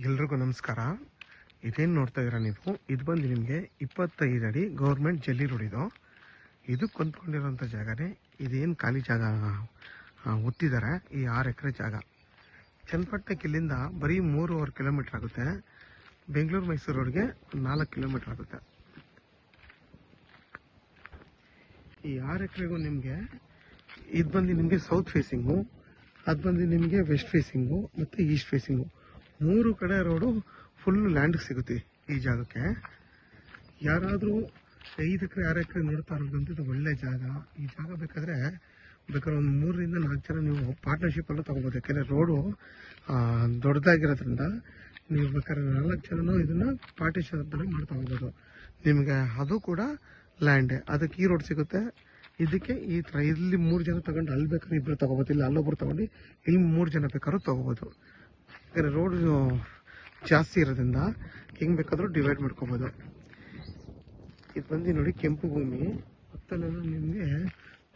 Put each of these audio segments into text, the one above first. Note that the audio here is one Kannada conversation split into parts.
ಎಲ್ರಿಗೂ ನಮಸ್ಕಾರ. ಇದೇನು ನೋಡ್ತಾ ಇದ್ದೀರಾ ನೀವು, ಇದು ಬಂದು ನಿಮಗೆ 25 ಅಡಿ ಗೌರ್ಮೆಂಟ್ ಜಲ್ಲಿ ರೋಡ್. ಇದು ಕೊಂದ್ಕೊಂಡಿರೋಂಥ ಜಾಗನೇ. ಇದೇನು ಖಾಲಿ ಜಾಗ ಉತ್ತಿದ್ದಾರೆ, ಈ 6 ಎಕರೆ ಜಾಗ. ಚನ್ನಪಟ್ಟಣಕ್ಕೆ ಇಲ್ಲಿಂದ ಬರೀ 3.5 ಕಿಲೋಮೀಟ್ರ್ ಆಗುತ್ತೆ. ಬೆಂಗಳೂರು ಮೈಸೂರು ರೋಡ್ಗೆ 4 ಕಿಲೋಮೀಟ್ರ್ ಆಗುತ್ತೆ. ಈ 6 ಎಕರೆಗೂ ನಿಮಗೆ ಇದು ಬಂದು ನಿಮಗೆ ಸೌತ್ ಫೇಸಿಂಗು, ಅದು ಬಂದು ನಿಮಗೆ ವೆಸ್ಟ್ ಫೇಸಿಂಗು ಮತ್ತು ಈಸ್ಟ್ ಫೇಸಿಂಗು, 3 ಕಡೆ ರೋಡು ಫುಲ್ ಲ್ಯಾಂಡ್ ಸಿಗುತ್ತೆ ಈ ಜಾಗಕ್ಕೆ. ಯಾರಾದರೂ 5 ಎಕರೆ 6 ಎಕರೆ ನೋಡ್ತಾ ಇರೋದಂತ ಇದು ಒಳ್ಳೆ ಜಾಗ. ಈ ಜಾಗ ಬೇಕಾದರೆ ಒಂದು 3 ರಿಂದ 4 ಜನ ನೀವು ಪಾರ್ಟ್ನರ್ಶಿಪ್ಪಲ್ಲೂ ತೊಗೋಬೋದು. ಯಾಕೆಂದರೆ ರೋಡು ದೊಡ್ಡದಾಗಿರೋದ್ರಿಂದ ನೀವು ಬೇಕಾದ್ರೆ 4 ಜನನೂ ಇದನ್ನು ಪಾರ್ಟಿಷನ್ ಮಾಡ್ತಾ ಹೋಗ್ಬೋದು. ನಿಮಗೆ ಅದು ಕೂಡ ಲ್ಯಾಂಡೇ. ಅದಕ್ಕೆ ಈ ರೋಡ್ ಸಿಗುತ್ತೆ. ಇದಕ್ಕೆ ಈ ಥರ ಇಲ್ಲಿ 3 ಜನ ತಗೊಂಡು ಅಲ್ಲಿ ಬೇಕಾದ್ರೆ 2 ತೊಗೋಬೋದು, ಇಲ್ಲ ಅಲ್ಲೊಬ್ರು ತೊಗೊಂಡು ಇಲ್ಲಿ 3 ಜನ ಬೇಕಾದ್ರೂ ತೊಗೋಬೋದು. ಯಾಕಂದರೆ ರೋಡ್ ಜಾಸ್ತಿ ಇರೋದ್ರಿಂದ ಹೆಂಗೆ ಬೇಕಾದರೂ ಡಿವೈಡ್ ಮಾಡ್ಕೋಬೋದು. ಇದು ಬಂದು ನೋಡಿ ಕೆಂಪು ಭೂಮಿ, ಹೊತ್ತಲ್ಲೆಲ್ಲ ನಿಮಗೆ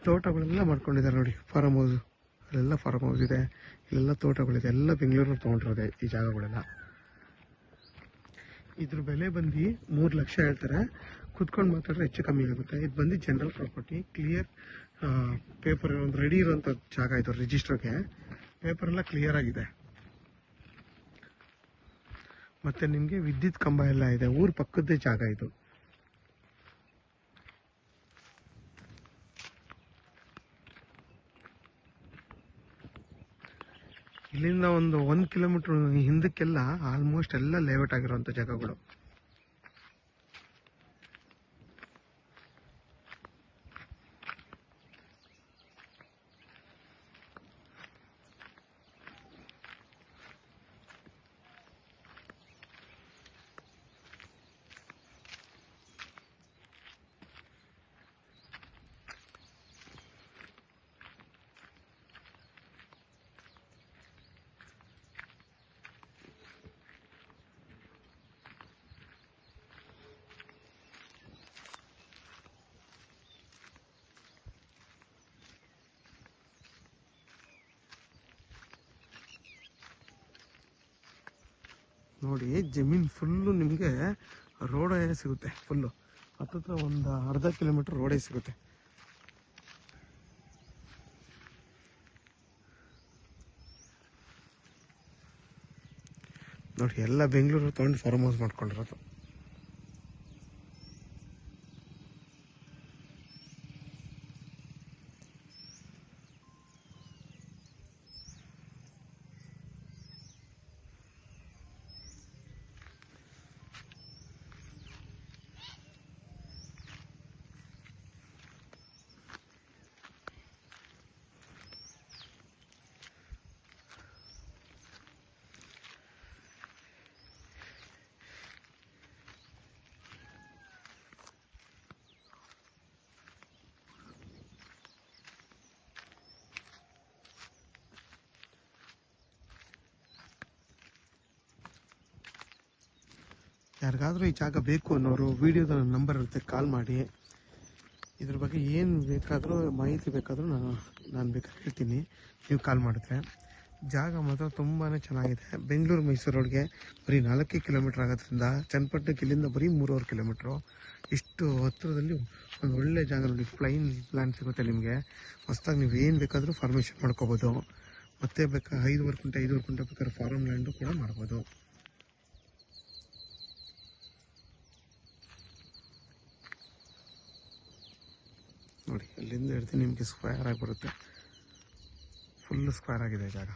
ತೋಟಗಳೆಲ್ಲ ಮಾಡ್ಕೊಂಡಿದ್ದಾರೆ ನೋಡಿ. ಫಾರ್ಮ್ ಹೌಸ್, ಅಲ್ಲೆಲ್ಲ ಫಾರ್ಮ್ ಹೌಸ್ ಇದೆ, ಇಲ್ಲೆಲ್ಲ ತೋಟಗಳಿದೆ. ಎಲ್ಲ ಬೆಂಗಳೂರಲ್ಲಿ ತೊಗೊಂಡಿರೋದೆ ಈ ಜಾಗಗಳೆಲ್ಲ. ಇದ್ರ ಬೆಲೆ ಬಂದು 3 ಲಕ್ಷ ಹೇಳ್ತಾರೆ. ಕುತ್ಕೊಂಡು ಮಾತಾಡಿದ್ರೆ ಹೆಚ್ಚು ಕಮ್ಮಿ ಆಗುತ್ತೆ. ಇದು ಬಂದು ಜನರಲ್ ಪ್ರಾಪರ್ಟಿ, ಕ್ಲಿಯರ್ ಪೇಪರ್ ಒಂದು ರೆಡಿ ಇರೋಂಥ ಜಾಗ. ಇದು ರಿಜಿಸ್ಟರ್ಗೆ ಪೇಪರೆಲ್ಲ ಕ್ಲಿಯರ್ ಆಗಿದೆ. ಮತ್ತು ನಿಮಗೆ ವಿದ್ಯುತ್ ಕಂಬ ಎಲ್ಲ ಇದೆ. ಊರ ಪಕ್ಕದ್ದೇ ಜಾಗ ಇದು. ಇಲ್ಲಿಂದ ಒಂದು 1 ಕಿಲೋಮೀಟ್ರ್ ಹಿಂದಕ್ಕೆಲ್ಲ ಆಲ್ಮೋಸ್ಟ್ ಎಲ್ಲ ಲೇಔಟ್ ಆಗಿರುವಂಥ ಜಾಗಗಳು. ನೋಡಿ, ಜಮೀನು ಫುಲ್ಲು ನಿಮಗೆ ರೋಡೇ ಸಿಗುತ್ತೆ. ಫುಲ್ಲು ಹತ್ತತ್ರ ಒಂದು ಅರ್ಧ ಕಿಲೋಮೀಟ್ರ್ ರೋಡೇ ಸಿಗುತ್ತೆ. ನೋಡಿ, ಎಲ್ಲ ಬೆಂಗಳೂರು ತೊಗೊಂಡು ಫಾರ್ಮ್ ಹೌಸ್ ಮಾಡ್ಕೊಂಡಿರೋದು. ಯಾರಿಗಾದರೂ ಈ ಜಾಗ ಬೇಕು ಅನ್ನೋರು ವಿಡಿಯೋದ ನಂಬರ್ ಇರುತ್ತೆ, ಕಾಲ್ ಮಾಡಿ. ಇದ್ರ ಬಗ್ಗೆ ಏನು ಬೇಕಾದರೂ ಮಾಹಿತಿ ಬೇಕಾದರೂ ನಾನು ಬೇಕಾದ್ರೆ ಹೇಳ್ತೀನಿ, ನೀವು ಕಾಲ್ ಮಾಡಿದ್ರೆ. ಜಾಗ ಮಾತ್ರ ತುಂಬಾ ಚೆನ್ನಾಗಿದೆ. ಬೆಂಗಳೂರು ಮೈಸೂರು ರೋಡ್ಗೆ ಬರೀ 4 ಕಿಲೋಮೀಟ್ರ್ ಆಗೋದ್ರಿಂದ ಚನ್ನಪಟ್ಟಣಕ್ಕೆ ಇಲ್ಲಿಂದ ಬರೀ 3.5 ಕಿಲೋಮೀಟ್ರು. ಇಷ್ಟು ಹತ್ತಿರದಲ್ಲಿ ಒಂದು ಒಳ್ಳೆ ಜಾಗ ನೋಡಿ. ಪ್ಲೈನ್ ಲ್ಯಾಂಡ್ ಸಿಗುತ್ತೆ ನಿಮಗೆ. ಹೊಸದಾಗಿ ನೀವು ಏನು ಬೇಕಾದರೂ ಫಾರ್ಮೇಷನ್ ಮಾಡ್ಕೋಬೋದು. ಮತ್ತೆ ಬೇಕಾದ್ರೆ 5 ಗುಂಟೆ ಬೇಕಾದ್ರೆ ಫಾರ್ಮ್ ಲ್ಯಾಂಡು ಕೂಡ ಮಾಡ್ಬೋದು. ನೋಡಿ, ಅಲ್ಲಿಂದ ಹಿಡಿದು ನಿಮಗೆ ಸ್ಕ್ವೇರ್ ಆಗಿ ಬರುತ್ತೆ. ಫುಲ್ ಸ್ಕ್ವೇರ್ ಆಗಿದೆ ಜಾಗ.